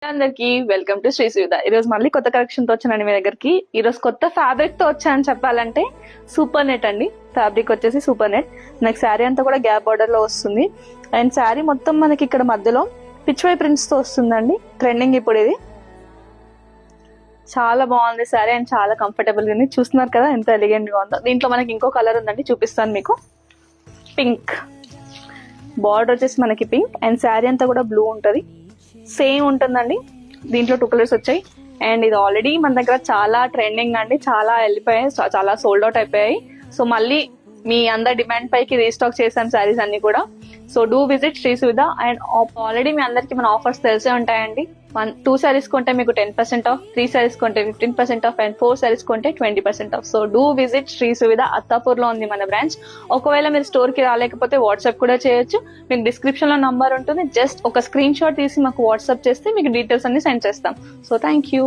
అందరికి welcome to Shri Suvidha. ఈరోజు మళ్ళీ కొత్త కలెక్షన్ తో వచ్చానండి మీ దగ్గరికి. ఈరోజు కొత్త ఫ్యాబ్రిక్ తో వచ్చానని చెప్పాలంటే సూపర్ నెట్ అండి. ఫ్యాబ్రిక్ వచ్చేసి సూపర్ నెట్. నాకు శారీ అంతా కూడా గ్యాప్ బార్డర్ లో వస్తుంది. అండ్ శారీ మొత్తం మనకి ఇక్కడ మధ్యలో పిచ్ వై ప్రింట్స్ తో వస్తుందండి. ట్రెండింగ్ ఇప్పుడు ఇది. చాలా బాగుంది శారీ అండ్ చాలా కంఫర్టబుల్ గా ఉంది. చూస్తున్నారు కదా ఎంత ఎలిగెంట్ గా ఉందో. దీంట్లో మనకి ఇంకో కలర్ ఉందండి, చూపిస్తాను మీకు. పింక్ బార్డర్ వచ్చేసి మనకి పింక్ అండ్ శారీ అంతా కూడా బ్లూ ఉంటది. సేమ్ ఉంటుందండి. దీంట్లో 2 కలర్స్ వచ్చాయి అండ్ ఇది ఆల్రెడీ మన దగ్గర చాలా ట్రెండింగ్ అండి. చాలా వెళ్ళిపోయాయి, చాలా సోల్డ్ అవుట్ అయిపోయాయి. సో మళ్ళీ మీ అందరి డిమాండ్ పైకి రీస్టాక్ చేసాం శారీస్ అన్ని కూడా. So do visit Shri Suvidha. And already మీ అందరికి మన ఆఫర్స్ తెలిసే ఉంటాయండి. 2 శారీస్ కొంటే మీకు 10% ఆఫ్, 3 శారీస్ కొంటే 15% ఆఫ్ అండ్ 4 శారీస్ కొంటే 20% off. So do visit Shri Suvidha. Attapur లో ఉంది మన బ్రాంచ్. ఒకవేళ మీరు స్టోర్ కి రాలేకపోతే వాట్సాప్ కూడా చేయొచ్చు. మీకు డిస్క్రిప్షన్ లో నంబర్ ఉంటుంది. జస్ట్ ఒక స్క్రీన్ షాట్ తీసి మాకు వాట్సాప్ చేస్తే మీకు డీటెయిల్స్ అన్ని సెండ్ చేస్తాం. So thank you.